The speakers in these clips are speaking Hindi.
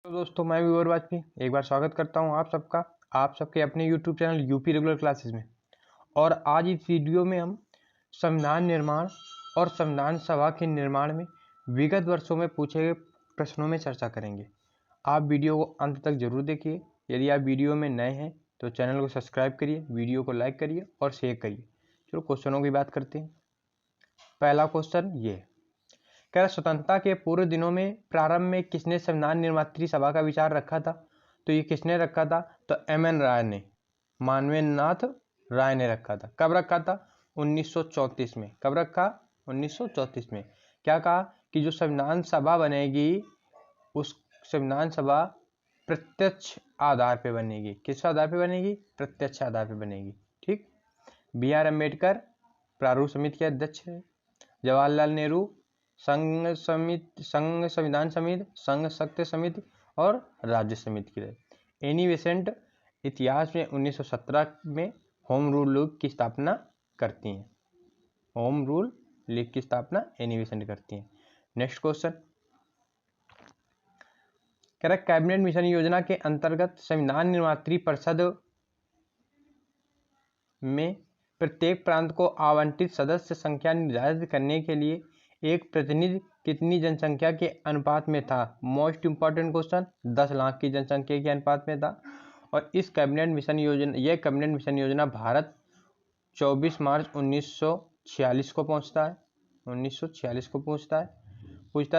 तो दोस्तों मैं विवर वाजपेयी एक बार स्वागत करता हूं आप सबका आप सबके अपने YouTube channel UP regular classes में। और आज इस वीडियो में हम संविधान निर्माण और संविधान सभा के निर्माण में विगत वर्षों में पूछे गए प्रश्नों में चर्चा करेंगे। आप वीडियो को अंत तक जरूर देखिए। यदि आप वीडियो में नए हैं तो चैनल को सब्सक्राइब करिए, वीडियो को लाइक करिए और शेयर करिए। चलो क्वेश्चनों की बात करते हैं। पहला क्वेश्चन ये है, कह रहा स्वतंत्रता के पूर्व दिनों में प्रारंभ में किसने संविधान निर्मात्री सभा का विचार रखा था? तो ये किसने रखा था? तो एम.एन. राय ने, मानवेंद्रनाथ राय ने रखा था। कब रखा था? 1934 में। कब रखा? 1934 में। क्या कहा कि जो संविधान सभा बनेगी उस संविधान सभा प्रत्यक्ष आधार पे बनेगी। किस आधार पे बनेगी? प्रत्यक्ष आधार पे बनेगी। ठीक। बी.आर. अम्बेडकर प्रारूप समिति के अध्यक्ष है। जवाहरलाल नेहरू संघ संविधान समिति, संघ शक्ति समिति और राज्य समिति की रहे। एनी बेसेंट इतिहास में 1917 में होम रूल लीग की स्थापना करती हैं। होम रूल लीग की स्थापना एनी बेसेंट करती हैं। नेक्स्ट क्वेश्चन कह रहा कैबिनेट मिशन योजना के अंतर्गत संविधान निर्मात्री परिषद में प्रत्येक प्रांत को आवंटित सदस्य संख्या निर्धारित करने के लिए एक प्रतिनिधि कितनी जनसंख्या के अनुपात में था? मोस्ट इंपॉर्टेंट क्वेश्चन, 10 लाख की जनसंख्या के अनुपात में था। और इस कैबिनेट मिशन योजना, यह कैबिनेट मिशन योजना भारत 24 मार्च 1946 को पहुंचता है। 1946 को पूछता है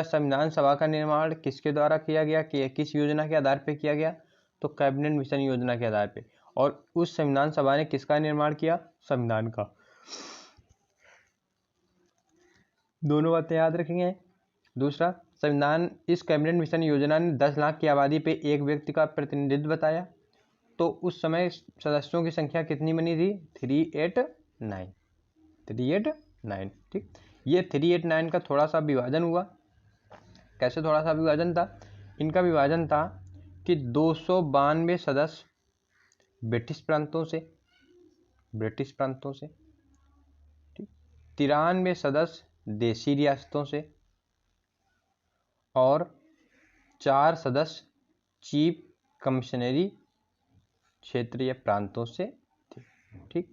संविधान सभा का निर्माण किसके द्वारा किया गया, कि किस योजना के आधार पर किया गया? तो कैबिनेट मिशन योजना के आधार पर। और उस संविधान सभा ने किसका निर्माण किया? संविधान का। दोनों बातें याद रखेंगे। दूसरा, संविधान इस कैबिनेट मिशन योजना ने 10 लाख की आबादी पे एक व्यक्ति का प्रतिनिधित्व बताया। तो उस समय सदस्यों की संख्या कितनी बनी थी? 389। 389। ठीक। ये 389 का थोड़ा सा विभाजन हुआ। कैसे थोड़ा सा विभाजन था? इनका विभाजन था कि 292 सदस्य ब्रिटिश प्रांतों से, ठीक, 93 सदस्य देशी रियासतों से और 4 सदस्य चीफ कमिश्नरी क्षेत्र या प्रांतों से थे। ठीक।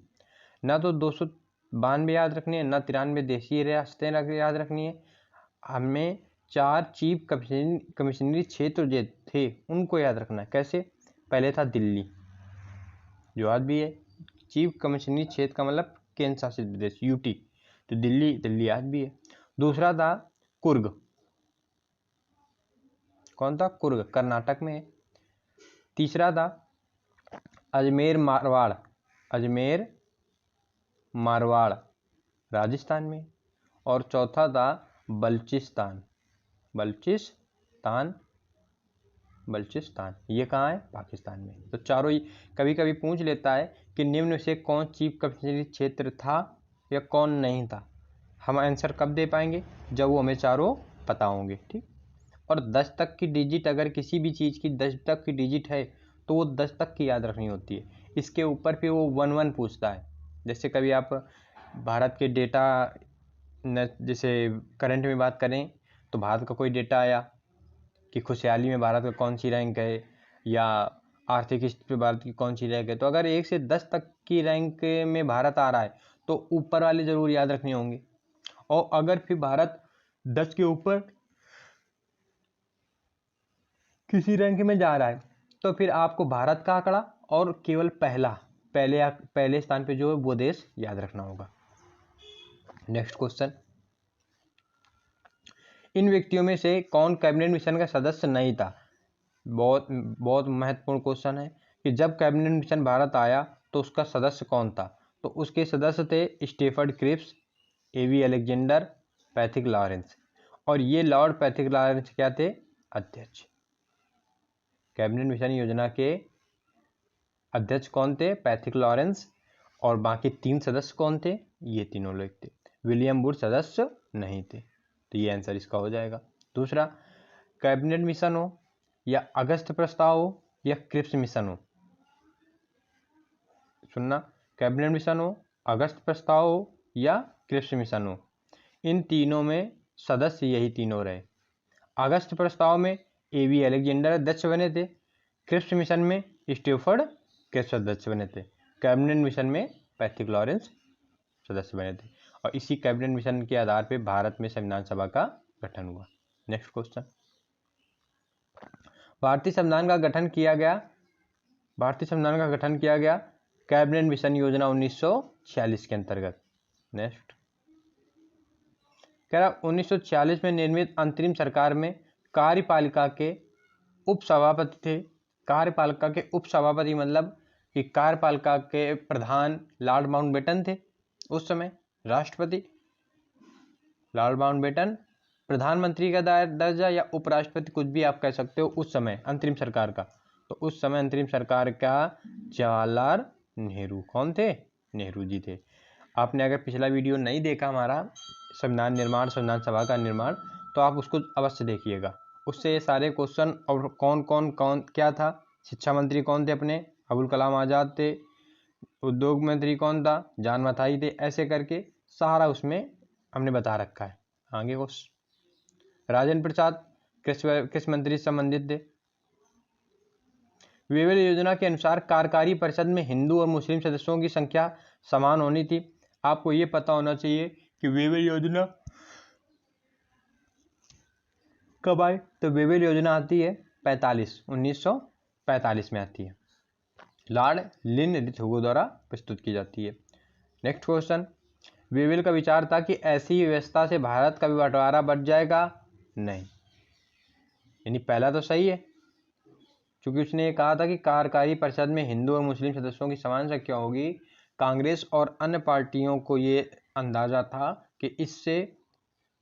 ना तो 292 याद रखनी है, ना 93 देशी रियासतें याद रखनी है। हमें 4 चीफ कमिश्नरी क्षेत्र जो थे उनको याद रखना है। कैसे? पहले था दिल्ली, जो आज भी है। चीफ कमिश्नरी क्षेत्र का मतलब केंद्र शासित प्रदेश, यूटी। तो दिल्ली आज भी है। दूसरा था कुर्ग। कौन था? कुर्ग, कर्नाटक में है। तीसरा था अजमेर मारवाड़ राजस्थान में। और चौथा था बलूचिस्तान। ये कहाँ है? पाकिस्तान में। तो चारों ही कभी कभी पूछ लेता है कि निम्न से कौन चीफ कमिश्नरी क्षेत्र था या कौन नहीं था। हम आंसर कब दे पाएंगे? जब वो हमें चारों पता होंगे। ठीक। और 10 तक की डिजिट, अगर किसी भी चीज़ की 10 तक की डिजिट है तो वो 10 तक की याद रखनी होती है। इसके ऊपर फिर वो 1 पूछता है। जैसे कभी आप भारत के डेटा, जैसे करंट में बात करें तो भारत का कोई डेटा आया कि खुशहाली में भारत का कौन सी रैंक है या आर्थिक स्थिति पे भारत की कौन सी रैंक है, तो अगर 1 से 10 तक की रैंक में भारत आ रहा है तो ऊपर वाले जरूर याद रखने होंगे। और अगर फिर भारत 10 के ऊपर किसी रैंक में जा रहा है तो फिर आपको भारत का आंकड़ा और केवल पहले स्थान पे जो है वो देश याद रखना होगा। नेक्स्ट क्वेश्चन, इन व्यक्तियों में से कौन कैबिनेट मिशन का सदस्य नहीं था? बहुत बहुत महत्वपूर्ण क्वेश्चन है कि जब कैबिनेट मिशन भारत आया तो उसका सदस्य कौन था? तो उसके सदस्य थे Stafford Cripps, A V. Alexander, Pethick Lawrence. और ये लॉर्ड पैथिक लॉरेंस क्या थे? अध्यक्ष। कैबिनेट मिशन योजना के अध्यक्ष कौन थे? Pethick Lawrence. और बाकी 3 सदस्य कौन थे? ये तीनों लोग थे। विलियम वुड सदस्य नहीं थे। तो ये आंसर इसका हो जाएगा। दूसरा, कैबिनेट मिशन हो या अगस्त प्रस्ताव हो या क्रिप्स मिशन हो, सुनना, कैबिनेट मिशन हो, अगस्त प्रस्ताव हो या क्रिप्स मिशन हो, इन तीनों में सदस्य यही तीनों रहे। अगस्त प्रस्ताव में एवी अलेक्जेंडर अध्यक्ष बने थे। क्रिप्स मिशन में स्टीफर्ड क्रिप्स अध्यक्ष बने थे। कैबिनेट मिशन में पैट्रिक लॉरेंस सदस्य बने थे। और इसी कैबिनेट मिशन के आधार पर भारत में संविधान सभा का गठन हुआ। नेक्स्ट क्वेश्चन, भारतीय संविधान का गठन किया गया कैबिनेट मिशन योजना 1946 के अंतर्गत। नेक्स्ट कह रहा 1946 में निर्मित अंतरिम सरकार में कार्यपालिका के उपसभापति थे। कार्यपालिका के उपसभापति मतलब कि कार्यपालिका के प्रधान लॉर्ड माउंटबेटन थे। उस समय राष्ट्रपति लॉर्ड माउंटबेटन, प्रधानमंत्री का दर्जा या उपराष्ट्रपति कुछ भी आप कह सकते हो उस समय अंतरिम सरकार का। तो उस समय अंतरिम सरकार का जवाहरलाल नेहरू कौन थे? नेहरू जी थे। आपने अगर पिछला वीडियो नहीं देखा हमारा संविधान निर्माण, संविधान सभा का निर्माण, तो आप उसको अवश्य देखिएगा। उससे ये सारे क्वेश्चन और कौन क्या था, शिक्षा मंत्री कौन थे अपने, अबुल कलाम आज़ाद थे, उद्योग मंत्री कौन था, जॉन मथाई थे, ऐसे करके सारा उसमें हमने बता रखा है। आगे क्वेश्चन, राजेंद्र प्रसाद किस मंत्री से संबंधित थे? वेवेल योजना के अनुसार कार्यकारी परिषद में हिंदू और मुस्लिम सदस्यों की संख्या समान होनी थी। आपको ये पता होना चाहिए कि वेवेल योजना कब आई? तो वेवेल योजना आती है 1945 में आती है। लॉर्ड लिनलिथगो द्वारा प्रस्तुत की जाती है। नेक्स्ट क्वेश्चन, वेवेल का विचार था कि ऐसी व्यवस्था से भारत का भी बंटवारा बढ़ जाएगा? नहीं, यानी पहला तो सही है, क्योंकि उसने ये कहा था कि कार्यकारी परिषद में हिंदू और मुस्लिम सदस्यों की समान संख्या होगी। कांग्रेस और अन्य पार्टियों को ये अंदाजा था कि इससे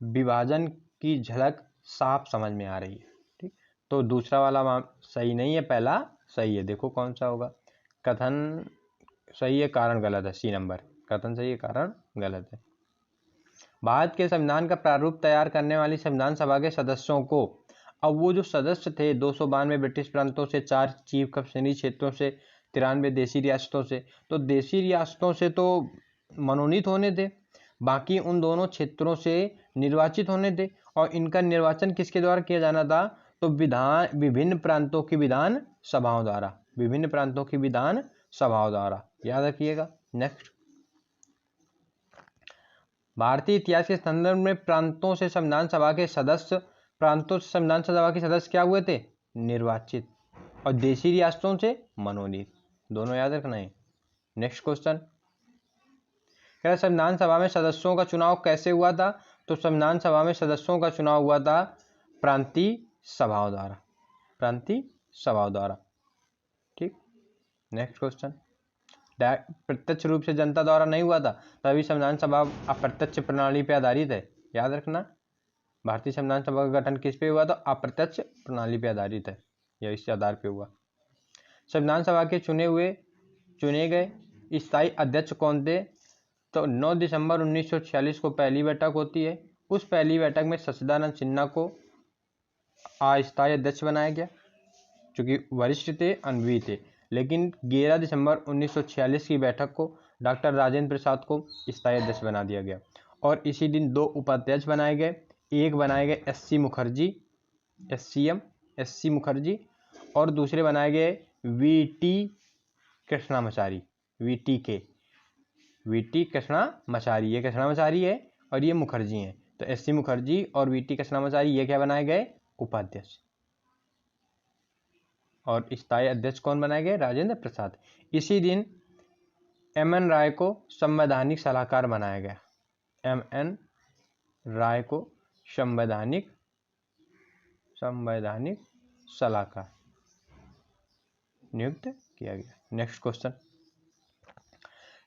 विभाजन की झलक साफ समझ में आ रही है। ठीक, तो दूसरा वाला सही नहीं है, पहला सही है। देखो कौन सा होगा। कथन सही है, कारण गलत है। सी नंबर, कथन सही है, कारण गलत है। भारत के संविधान का प्रारूप तैयार करने वाली संविधान सभा के सदस्यों को, अब वो जो सदस्य थे 292 ब्रिटिश प्रांतों से, 4 चीफ कमिश्नरी क्षेत्रों से, 93 देसी रियासतों से, तो देसी रियासतों से तो मनोनीत होने थे, बाकी उन दोनों क्षेत्रों से निर्वाचित होने थे। और इनका निर्वाचन किसके द्वारा किया जाना था? तो विभिन्न प्रांतों की विधान सभाओं द्वारा, याद रखिएगा। नेक्स्ट, भारतीय इतिहास के संदर्भ में प्रांतों से संविधान सभा के सदस्य क्या हुए थे? निर्वाचित। और देशी रियासतों से मनोनीत, दोनों याद रखना है। नेक्स्ट क्वेश्चन, संविधान सभा में सदस्यों का चुनाव कैसे हुआ था? तो संविधान सभा में सदस्यों का चुनाव हुआ था प्रांतीय सभाओं द्वारा। ठीक, नेक्स्ट क्वेश्चन, प्रत्यक्ष रूप से जनता द्वारा नहीं हुआ था, तभी संविधान सभा अप्रत्यक्ष प्रणाली पर आधारित है, याद रखना। भारतीय संविधान सभा का गठन किस पे हुआ था? अप्रत्यक्ष प्रणाली पर आधारित है, या इस आधार पे हुआ। संविधान सभा के चुने गए स्थायी अध्यक्ष कौन थे? तो 9 दिसंबर 1946 को पहली बैठक होती है। उस पहली बैठक में सच्चिदानंद सिन्हा को अस्थायी अध्यक्ष बनाया गया, क्योंकि वरिष्ठ थे, अनुभवी थे। लेकिन 11 दिसंबर 1946 की बैठक को डॉक्टर राजेंद्र प्रसाद को स्थायी अध्यक्ष बना दिया गया। और इसी दिन 2 उपाध्यक्ष बनाए गए। एक बनाए गए एस सी मुखर्जी, और दूसरे बनाए गए वी.टी. कृष्णामाचारी। ये कृष्णामाचारी है और ये मुखर्जी हैं। तो एस सी मुखर्जी और वी.टी. कृष्णामाचारी ये क्या बनाए गए? उपाध्यक्ष। और स्थायी अध्यक्ष कौन बनाए गए? राजेंद्र प्रसाद। इसी दिन एम.एन. राय को संवैधानिक सलाहकार बनाया गया। एम.एन. राय को संवैधानिक सलाहकार नियुक्त किया गया। नेक्स्ट क्वेश्चन,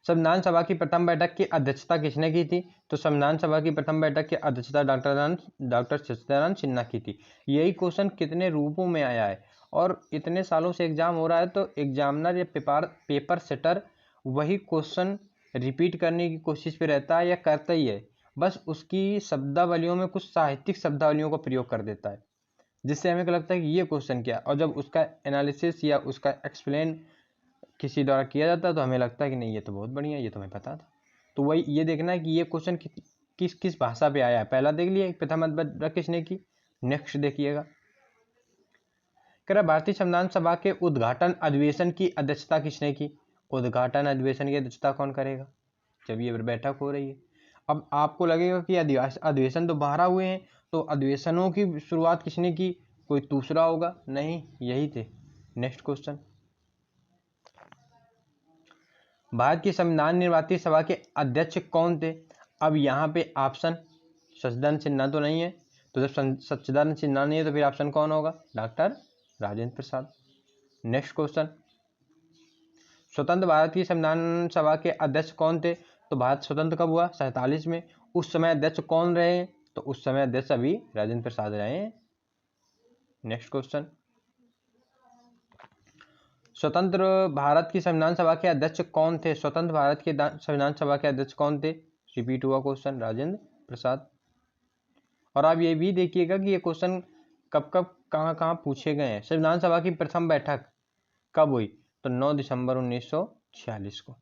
संविधान सभा की प्रथम बैठक की अध्यक्षता किसने की थी? तो संविधान सभा की प्रथम बैठक की अध्यक्षता डॉक्टर सच्चिदानंद सिन्हा की थी। यही क्वेश्चन कितने रूपों में आया है, और इतने सालों से एग्जाम हो रहा है, तो एग्जामिनर या पेपर सेटर वही क्वेश्चन रिपीट करने की कोशिश पे रहता है, या करता ही है, बस उसकी शब्दावलियों में कुछ साहित्यिक शब्दावलियों का प्रयोग कर देता है, जिससे हमें लगता है कि ये क्वेश्चन क्या, और जब उसका एनालिसिस या उसका एक्सप्लेन किसी द्वारा किया जाता है तो हमें लगता है कि नहीं, ये तो बहुत बढ़िया, ये तो हमें पता था। तो वही ये देखना है कि ये क्वेश्चन किस भाषा पे आया है। पहला देख लिया प्रथम बैठक किसने की। नेक्स्ट देखिएगा, कह रहा भारतीय संविधान सभा के उद्घाटन अधिवेशन की अध्यक्षता किसने की? उद्घाटन अधिवेशन की अध्यक्षता कौन करेगा जब ये बैठक हो रही है? अब आपको लगेगा कि अधिवेशन तो 12 हुए हैं, तो अधिवेशनों की शुरुआत किसने की? कोई दूसरा होगा? नहीं, यही थे। नेक्स्ट क्वेश्चन, भारत की संविधान निर्माती सभा के अध्यक्ष कौन थे? अब यहाँ पे ऑप्शन सच्चिदानंद सिन्हा तो नहीं है, तो जब सच्चिदानंद सिन्हा नहीं है तो फिर ऑप्शन कौन होगा? Doctor Rajendra Prasad. Next question, स्वतंत्र भारत की संविधान सभा के अध्यक्ष कौन थे? तो भारत स्वतंत्र कब हुआ? 47 में। उस समय अध्यक्ष कौन रहे? तो उस समय अध्यक्ष अभी राजेंद्र प्रसाद रहे हैं। नेक्स्ट क्वेश्चन, स्वतंत्र भारत की संविधान सभा के अध्यक्ष कौन थे? स्वतंत्र भारत की संविधान सभा के अध्यक्ष कौन थे? रिपीट हुआ क्वेश्चन, राजेंद्र प्रसाद। और आप ये भी देखिएगा कि ये क्वेश्चन कब कब कहाँ कहाँ पूछे गए हैं। संविधान सभा की प्रथम बैठक कब हुई? तो 9 दिसंबर 1946 को।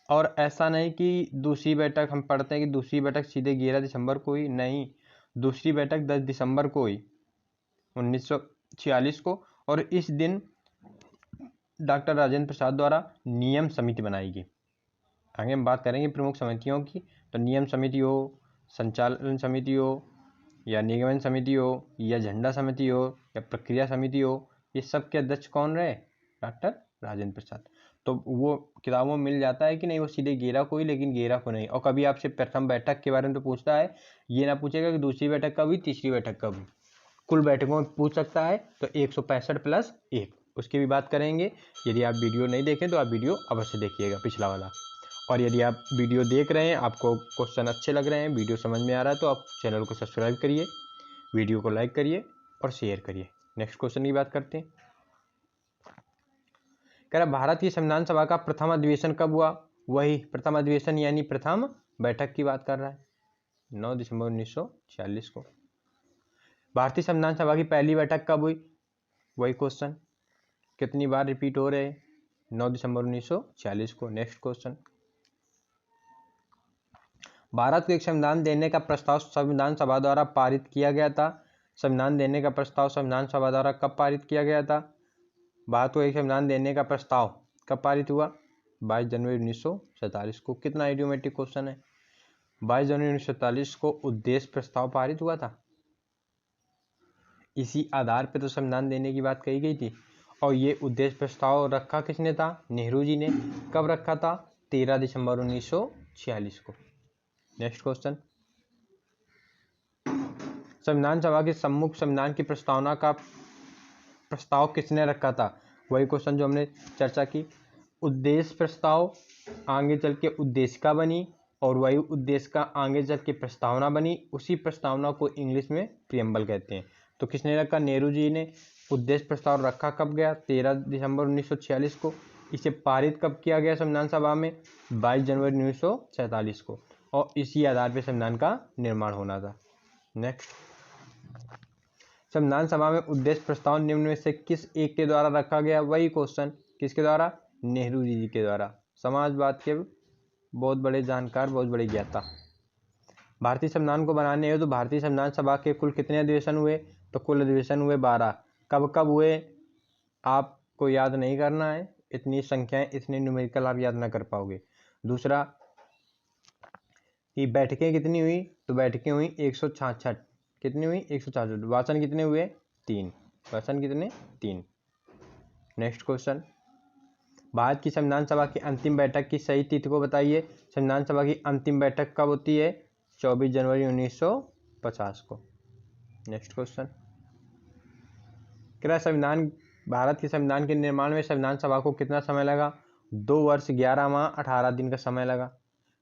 और ऐसा नहीं कि दूसरी बैठक, हम पढ़ते हैं कि दूसरी बैठक सीधे 11 दिसंबर को हुई, नहीं, दूसरी बैठक 10 दिसंबर को हुई 1946 को। और इस दिन डॉक्टर राजेंद्र प्रसाद द्वारा नियम समिति बनाई गई। आगे हम बात करेंगे प्रमुख समितियों की, तो नियम समिति हो, संचालन समिति हो, या निगमन समिति हो, या झंडा समिति हो, या प्रक्रिया समिति हो, ये सब के अध्यक्ष कौन रहे? डॉक्टर राजेंद्र प्रसाद। तो वो किताबों में मिल जाता है कि नहीं, वो सीधे 11 को ही, लेकिन 11 को नहीं। और कभी आपसे प्रथम बैठक के बारे में तो पूछता है, ये ना पूछेगा कि दूसरी बैठक कब हुई, तीसरी बैठक कब हुई। कुल बैठकों में पूछ सकता है, तो 165 प्लस 1, उसकी भी बात करेंगे। यदि आप वीडियो नहीं देखें तो आप वीडियो अवश्य देखिएगा, पिछला वाला। और यदि आप वीडियो देख रहे हैं, आपको क्वेश्चन अच्छे लग रहे हैं, वीडियो समझ में आ रहा है, तो आप चैनल को सब्सक्राइब करिए, वीडियो को लाइक करिए और शेयर करिए। नेक्स्ट क्वेश्चन की बात करते हैं। कह रहा भारत की संविधान सभा का प्रथम अधिवेशन कब हुआ? वही प्रथम अधिवेशन यानी प्रथम बैठक की बात कर रहा है, 9 दिसंबर 1946 को। भारतीय संविधान सभा की पहली बैठक कब हुई? वही क्वेश्चन कितनी बार रिपीट हो रहे हैं, 9 दिसंबर 1946 को। नेक्स्ट क्वेश्चन, भारत को एक संविधान देने का प्रस्ताव संविधान सभा द्वारा पारित किया गया था। संविधान देने का प्रस्ताव संविधान सभा द्वारा कब पारित किया गया था? भारत को एक संविधान देने का प्रस्ताव कब पारित हुआ? 22 जनवरी 1947 को। कितना आइडियोमेट्रिक क्वेश्चन है। 22 जनवरी 1947 को उद्देश्य प्रस्ताव पारित हुआ था। इसी आधार पर तो संविधान देने की बात कही गई थी। और ये उद्देश्य प्रस्ताव रखा किसने था? नेहरू जी ने। कब रखा था? 13 दिसंबर 1946 को। नेक्स्ट क्वेश्चन, संविधान सभा के सम्मुख संविधान की प्रस्तावना का प्रस्ताव किसने रखा था? वही क्वेश्चन जो हमने चर्चा की। उद्देश्य प्रस्ताव आगे चल के उद्देशिका बनी, और वही उद्देश्य का आगे चल के प्रस्तावना बनी। उसी प्रस्तावना को इंग्लिश में प्रियम्बल कहते हैं। तो किसने रखा? नेहरू जी ने। उद्देश्य प्रस्ताव रखा कब गया? 13 दिसंबर 1946 को। इसे पारित कब किया गया संविधान सभा में? 22 जनवरी 1947 को। और इसी आधार पर संविधान का निर्माण होना था। नेक्स्ट, संविधान सभा में उद्देश्य प्रस्ताव निम्न में से किस एक के द्वारा रखा गया? वही क्वेश्चन, किसके द्वारा? नेहरू जी के द्वारा। समाजवाद के बहुत बड़े जानकार, बहुत बड़े ज्ञाता। भारतीय संविधान को बनाने हेतु तो भारतीय संविधान सभा के कुल कितने अधिवेशन हुए? तो कुल अधिवेशन हुए 12। कब कब हुए आपको याद नहीं करना है, इतनी संख्याएं, इतने न्यूमेरिकल आप याद ना कर पाओगे। दूसरा, कि बैठकें कितनी हुई? तो बैठकें हुई 166। कितनी हुई? 166। वाचन कितने हुए? 3। वाचन कितने? 3। नेक्स्ट क्वेश्चन, भारत की संविधान सभा की अंतिम बैठक की सही तिथि को बताइए। संविधान सभा की अंतिम बैठक कब होती है? 24 जनवरी 1950 को। नेक्स्ट क्वेश्चन, क्या संविधान भारत के संविधान के निर्माण में संविधान सभा को कितना समय लगा? 2 वर्ष 11 माह 18 दिन का समय लगा।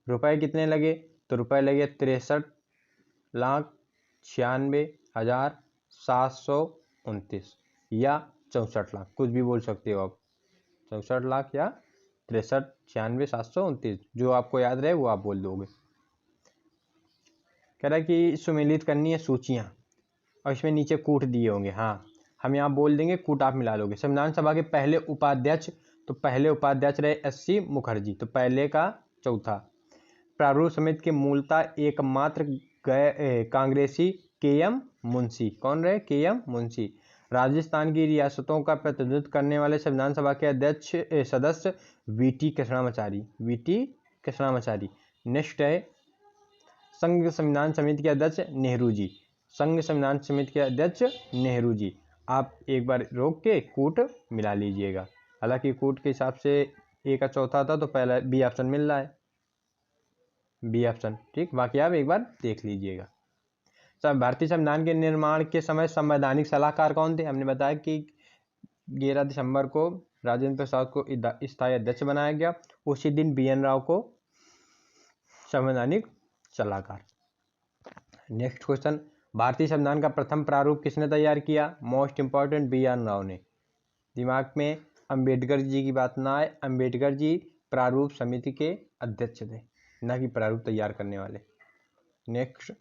रुपए कितने लगे? तो रुपए लगे 63,96,729 या 64 लाख, कुछ भी बोल सकते हो आप। 64 लाख या 63,96,729, जो आपको याद रहे वो आप बोल दोगे। कह रहा है कि सुमेलित करनी है सूचियां, और इसमें नीचे कूट दिए होंगे। हाँ, हम यहाँ बोल देंगे, कूट आप मिला लोगे। संविधान सभा के पहले उपाध्यक्ष, तो पहले उपाध्यक्ष रहे एस.सी. मुखर्जी, तो पहले का चौथा। प्रारूप समिति के मूलतः एकमात्र कांग्रेसी के.एम. मुंशी। कौन रहे? के.एम. मुंशी। राजस्थान की रियासतों का प्रतिनिधित्व करने वाले संविधान सभा के अध्यक्ष सदस्य वीटी कृष्णामाचारी। नेक्स्ट है संघ संविधान समिति के अध्यक्ष नेहरू जी। संघ संविधान समिति के अध्यक्ष नेहरू जी। आप एक बार रोक के कूट मिला लीजिएगा। हालांकि कूट के हिसाब से ए का चौथा था तो पहला बी ऑप्शन मिल रहा है, बी ऑप्शन, ठीक। बाकी आप एक बार देख लीजिएगा। सब भारतीय संविधान के निर्माण के समय संवैधानिक सलाहकार कौन थे? हमने बताया कि 11 दिसंबर को राजेंद्र प्रसाद को स्थायी अध्यक्ष बनाया गया। उसी दिन BN राव को संवैधानिक सलाहकार। नेक्स्ट क्वेश्चन, भारतीय संविधान का प्रथम प्रारूप किसने तैयार किया? मोस्ट इंपॉर्टेंट, BN राव ने। दिमाग में अंबेडकर जी की बात ना आए, अंबेडकर जी प्रारूप समिति के अध्यक्ष थे, न कि प्रारूप तैयार करने वाले। नेक्स्ट,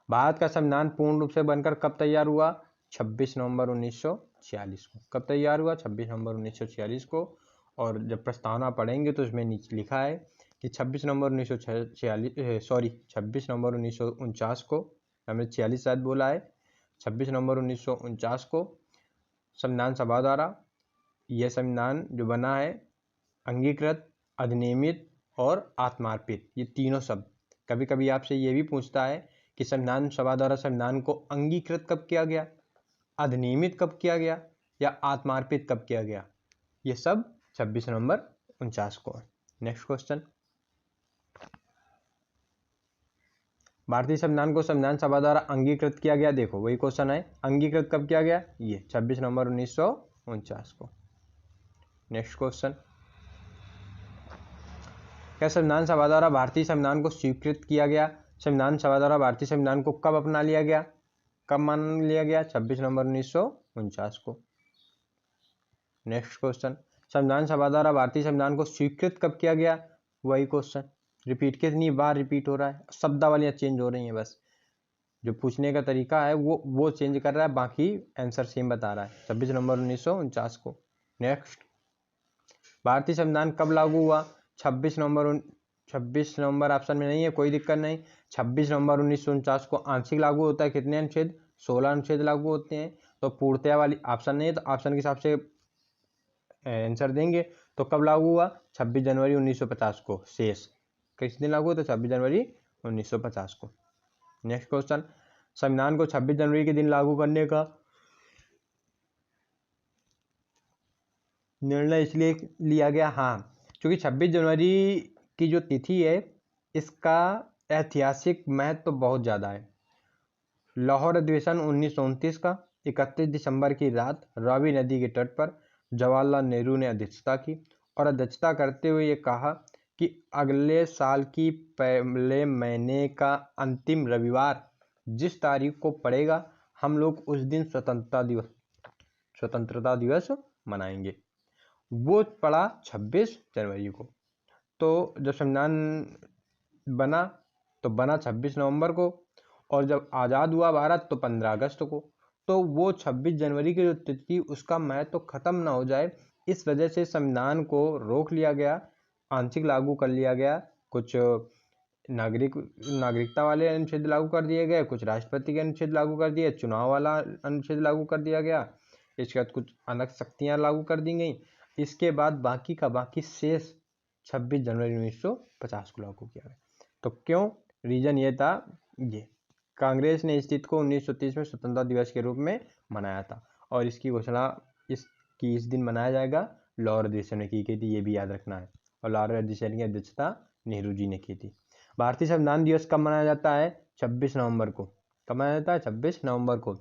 भारत का संविधान पूर्ण रूप से बनकर कब तैयार हुआ? 26 नवंबर 1946 को। कब तैयार हुआ? 26 नवंबर 1946 को। और जब प्रस्तावना पढ़ेंगे तो इसमें नीचे लिखा है कि 26 नवंबर 1949 को, हमने 46 शायद बोला है, 26 नवंबर 1949 को संविधान सभा द्वारा यह संविधान जो बना है अंगीकृत, अधिनियमित और आत्मार्पित, ये तीनों शब्द। कभी कभी आपसे ये भी पूछता है कि संविधान सभा द्वारा संविधान को अंगीकृत कब किया गया, अधिनियमित कब किया गया या आत्मार्पित कब किया गया। ये सब 26 नवंबर 49 को है। नेक्स्ट क्वेश्चन, भारतीय संविधान को संविधान सभा द्वारा अंगीकृत किया गया। देखो वही क्वेश्चन है, अंगीकृत कब किया गया? ये 26 नवंबर 1949 को। नेक्स्ट क्वेश्चन, क्या संविधान सभा द्वारा भारतीय संविधान को स्वीकृत किया गया? संविधान सभा द्वारा भारतीय संविधान को कब अपना लिया गया, कब मान लिया गया? 26 नवंबर 1949 को। नेक्स्ट क्वेश्चन, संविधान सभा द्वारा भारतीय संविधान को स्वीकृत कब किया गया? वही क्वेश्चन रिपीट, कितनी बार रिपीट हो रहा है, शब्दावलियां चेंज हो रही हैं, बस जो पूछने का तरीका है वो चेंज कर रहा है, बाकी आंसर सेम बता रहा है, 26 नवंबर 1949 को। नेक्स्ट, भारतीय संविधान कब लागू हुआ? 26 नवंबर ऑप्शन में नहीं है, कोई दिक्कत नहीं। 26 नवंबर 1949 को आंशिक लागू होता है। कितने अनुच्छेद? 16 अनुच्छेद लागू होते हैं। तो पूर्णतया वाली ऑप्शन नहीं है, तो ऑप्शन के हिसाब से आंसर देंगे। तो कब लागू हुआ? 26 जनवरी 1950 को। शेष किस दिन लागू हुआ? तो 26 जनवरी 1950 को। नेक्स्ट क्वेश्चन, संविधान को 26 जनवरी के दिन लागू करने का निर्णय इसलिए लिया गया, हाँ, क्योंकि 26 जनवरी की जो तिथि है इसका ऐतिहासिक महत्व तो बहुत ज़्यादा है। लाहौर अधिवेशन 1929 का 31 दिसंबर की रात रावी नदी के तट पर जवाहरलाल नेहरू ने अध्यक्षता की और अध्यक्षता करते हुए ये कहा कि अगले साल की पहले महीने का अंतिम रविवार जिस तारीख को पड़ेगा हम लोग उस दिन स्वतंत्रता दिवस मनाएंगे। वो पड़ा 26 जनवरी को। तो जब संविधान बना तो बना 26 नवंबर को, और जब आज़ाद हुआ भारत तो 15 अगस्त को। तो वो 26 जनवरी की जो तिथि उसका महत्व तो खत्म ना हो जाए, इस वजह से संविधान को रोक लिया गया, आंशिक लागू कर लिया गया। कुछ नागरिकता वाले अनुच्छेद लागू कर दिए गए, कुछ राष्ट्रपति के अनुच्छेद लागू कर दिए, चुनाव वाला अनुच्छेद लागू कर दिया गया, इसके बाद कुछ अलग शक्तियाँ लागू कर दी गई। इसके बाद बाकी का बाकी शेष 26 जनवरी 1950 को लागू किया गया। तो क्यों? रीजन ये था, ये कांग्रेस ने इस तिथि को 1930 में स्वतंत्रता दिवस के रूप में मनाया था, और इसकी घोषणा इस दिन मनाया जाएगा लाहौर अधिवेशन में की गई थी, ये भी याद रखना है। और लाहौर अधिवेशन की अध्यक्षता नेहरू जी ने की थी। भारतीय संविधान दिवस कब मनाया जाता है? 26 नवंबर को। कब मनाया जाता है? 26 नवंबर को।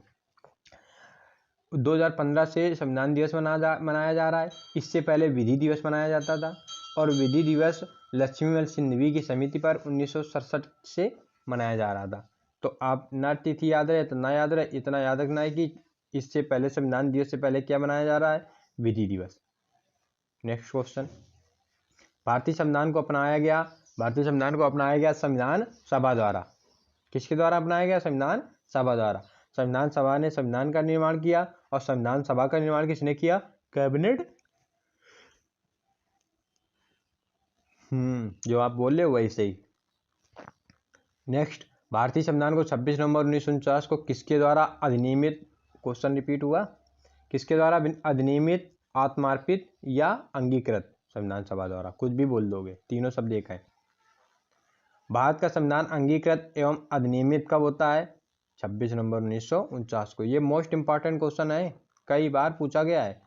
2015 से संविधान दिवस मनाया जा रहा है। इससे पहले विधि दिवस मनाया जाता था, और विधि दिवस लक्ष्मीलाल सिंघवी की समिति पर 1967 से मनाया जा रहा था। तो आप ना तिथि याद रहे तो ना याद रहे, इतना याद रखना है कि इससे पहले संविधान दिवस से पहले क्या मनाया जा रहा है? विधि दिवस। नेक्स्ट क्वेश्चन, भारतीय संविधान को अपनाया गया संविधान सभा द्वारा। किसके द्वारा अपनाया गया? संविधान सभा द्वारा। संविधान सभा ने संविधान का निर्माण किया, और संविधान सभा का निर्माण किसने किया? कैबिनेट। जो आप बोल रहे हो वही सही। नेक्स्ट, भारतीय संविधान को 26 नवंबर 1949 को किसके द्वारा अधिनियमित क्वेश्चन रिपीट हुआ, किसके द्वारा? अधिनियमित, आत्मार्पित या अंगीकृत? संविधान सभा द्वारा। कुछ भी बोल दोगे, तीनों शब्द एक है। भारत का संविधान अंगीकृत एवं अधिनियमित कब होता है? 26 नवंबर 1949 को। ये मोस्ट इंपॉर्टेंट क्वेश्चन है, कई बार पूछा गया है।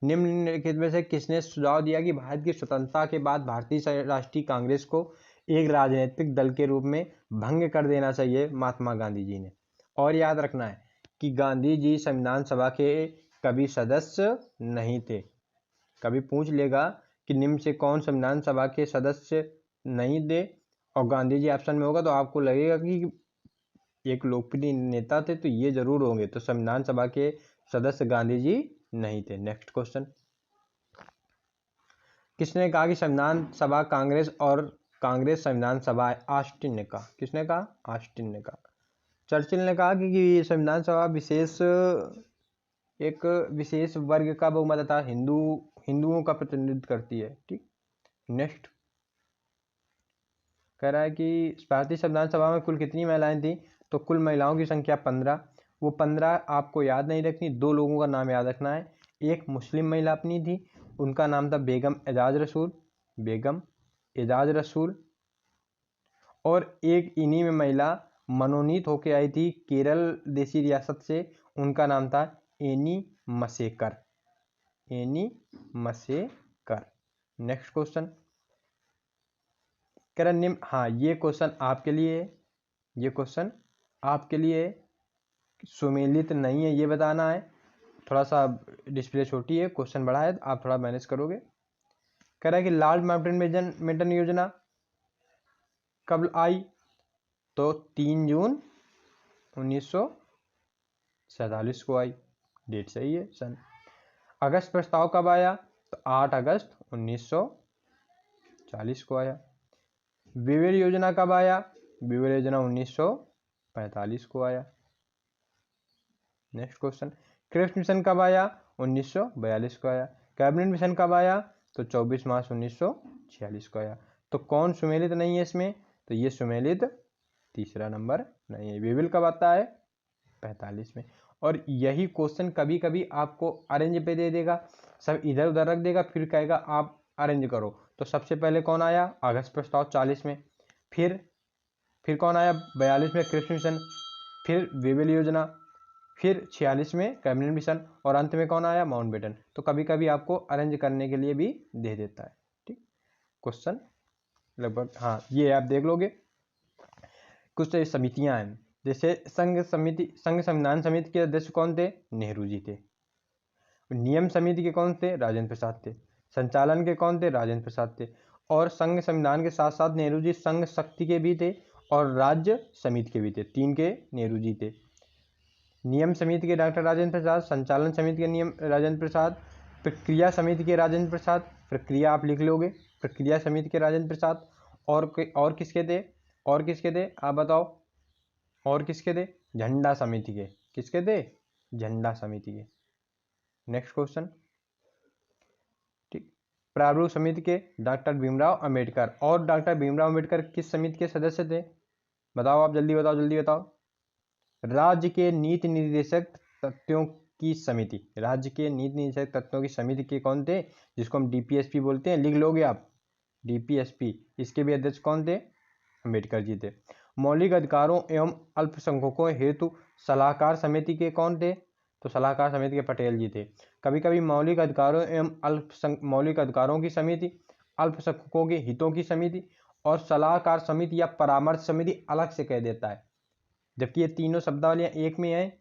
निम्नलिखित में से किसने सुझाव दिया कि भारत की स्वतंत्रता के बाद भारतीय राष्ट्रीय कांग्रेस को एक राजनीतिक दल के रूप में भंग कर देना चाहिए? महात्मा गांधी जी ने। और याद रखना है कि गांधी जी संविधान सभा के कभी सदस्य नहीं थे। कभी पूछ लेगा कि निम्न से कौन संविधान सभा के सदस्य नहीं थे और गांधी जी ऑप्शन में होगा, तो आपको लगेगा कि एक लोकप्रिय नेता थे, तो ये जरूर होंगे। तो संविधान सभा के सदस्य गांधी जी नहीं थे। नेक्स्ट क्वेश्चन, किसने कहा कि संविधान सभा कांग्रेस और कांग्रेस संविधान सभा है? ऑस्टिन ने कहा। किसने कहा? ऑस्टिन ने कहा। चर्चिल ने कहा कि संविधान सभा एक विशेष वर्ग का बहुमत था, हिंदुओं का प्रतिनिधित्व करती है। ठीक। नेक्स्ट कह रहा है कि भारतीय संविधान सभा में कुल कितनी महिलाएं थी? तो कुल महिलाओं की संख्या 15। वो 15 आपको याद नहीं रखनी, 2 लोगों का नाम याद रखना है। एक मुस्लिम महिला अपनी थी, उनका नाम था बेगम एजाज रसूल, बेगम एजाज रसूल। और एक इन्हीं में महिला मनोनीत होकर आई थी केरल देशी रियासत से, उनका नाम था any massacre, any massacre. Next question कह रहा निम्न, हाँ ये क्वेश्चन आपके लिए, ये क्वेश्चन आपके लिए सुमेलित नहीं है, ये बताना है। थोड़ा सा डिस्प्ले छोटी है, क्वेश्चन बड़ा है, आप थोड़ा मैनेज करोगे। कह रहा है कि लाल माउंटेन मिशन योजना कब आई? तो 3 जून 1947 को आई, डेट सही है सन। अगस्त प्रस्ताव कब आया? तो 8 अगस्त 1940 को आया। विवेर योजना कब आया? विवेर योजना 1945 को आया। नेक्स्ट क्वेश्चन, क्रिप्स मिशन कब आया? 1942 को आया। कैबिनेट मिशन कब आया? तो 24 मार्च 1946 को आया। तो कौन सुमेलित नहीं है इसमें? तो ये सुमेलित तीसरा नंबर नहीं है। विवेल कब आता है? 45 में। और यही क्वेश्चन कभी कभी आपको अरेंज पे दे देगा, सब इधर उधर रख देगा, फिर कहेगा आप अरेंज करो। तो सबसे पहले कौन आया? अगस्त प्रस्ताव 40 में। फिर कौन आया? 42 में क्रिप्स मिशन, फिर विवेल योजना, फिर 46 में कैबिनेट मिशन, और अंत में कौन आया? माउंटबेटन। तो कभी कभी आपको अरेंज करने के लिए भी दे देता है। ठीक, क्वेश्चन लगभग, हाँ ये आप देख लोगे। कुछ समितियां हैं, जैसे संघ संविधान समिति के अध्यक्ष कौन थे? नेहरू जी थे। नियम समिति के कौन थे? राजेंद्र प्रसाद थे। संचालन के कौन थे? राजेंद्र प्रसाद थे। और संघ संविधान के साथ साथ नेहरू जी संघ शक्ति के भी थे और राज्य समिति के भी थे, 3 के नेहरू जी थे। नियम समिति के डॉक्टर राजेंद्र प्रसाद, संचालन समिति के नियम राजेंद्र प्रसाद, प्रक्रिया समिति के राजेंद्र प्रसाद, प्रक्रिया आप लिख लोगे, प्रक्रिया समिति के राजेंद्र प्रसाद। और किसके थे? और किसके थे आप बताओ? और किसके थे? झंडा समिति के। किसके थे? झंडा समिति के। नेक्स्ट क्वेश्चन, ठीक, प्रारूप समिति के डॉक्टर भीमराव अंबेडकर। और डॉक्टर भीमराव अंबेडकर किस समिति के सदस्य थे? बताओ आप, जल्दी बताओ, जल्दी बताओ। राज्य के नीति निर्देशक तथ्यों की समिति, राज्य के नीति निर्देशक तत्वों की समिति के कौन थे? जिसको हम डीपीएसपी बोलते हैं, लिख लोगे आप, डीपीएसपी। इसके भी अध्यक्ष कौन थे? अंबेडकर जी थे। मौलिक अधिकारों एवं अल्पसंख्यकों हेतु सलाहकार समिति के कौन थे? तो सलाहकार समिति के पटेल जी थे। कभी कभी मौलिक अधिकारों एवं मौलिक अधिकारों की समिति, अल्पसंख्यकों के हितों की समिति और सलाहकार समिति या परामर्श समिति अलग से कह देता है। जबकि ये तीनों शब्दावलियां एक में है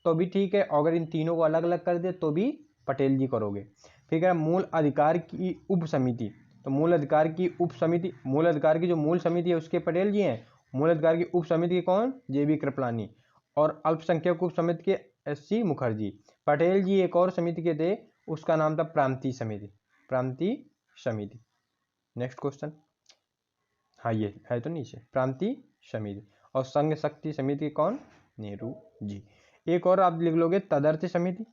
तो भी ठीक है, अगर इन तीनों को अलग अलग कर दे तो भी पटेल जी करोगे। ठीक है, मूल अधिकार की उप समिति, तो मूल अधिकार की उप समिति, मूल अधिकार की जो मूल समिति है उसके पटेल जी हैं। मूल अधिकार की उप समिति के कौन? जेबी कृपलानी। और अल्पसंख्यक उप समिति के एससी मुखर्जी। पटेल जी एक और समिति के थे, उसका नाम था प्रांतीय समिति, प्रांतीय समिति। नेक्स्ट क्वेश्चन, हाँ ये है तो नीचे, प्रांतीय समिति। और संघ शक्ति समिति कौन? नेहरू जी। एक और आप लिख लोगे, तदर्थ समिति।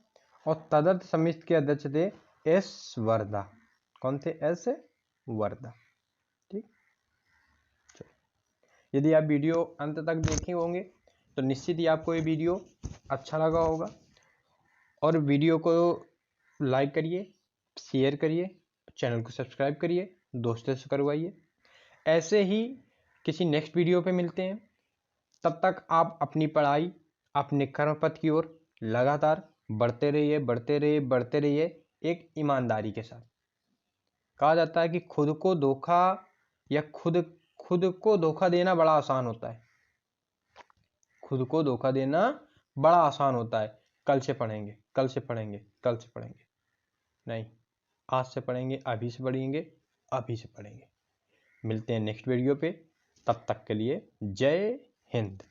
और तदर्थ समिति के अध्यक्ष थे एस वर्धा। कौन थे? एस वर्धा। ठीक, यदि आप वीडियो अंत तक देखे होंगे तो निश्चित ही आपको ये वीडियो अच्छा लगा होगा। और वीडियो को लाइक करिए, शेयर करिए, चैनल को सब्सक्राइब करिए, दोस्तों से करवाइए। ऐसे ही किसी नेक्स्ट वीडियो पे मिलते हैं। तब तक आप अपनी पढ़ाई, अपने कर्मपथ की ओर लगातार बढ़ते रहिए, बढ़ते रहिए, बढ़ते रहिए, एक ईमानदारी के साथ। कहा जाता है कि खुद को धोखा या खुद को धोखा देना बड़ा आसान होता है। खुद को धोखा देना बड़ा आसान होता है। कल से पढ़ेंगे, कल से पढ़ेंगे, कल से पढ़ेंगे, नहीं, आज से पढ़ेंगे, अभी से पढ़ेंगे, अभी से पढ़ेंगे। मिलते हैं नेक्स्ट वीडियो पे। तब तक के लिए जय हिंद।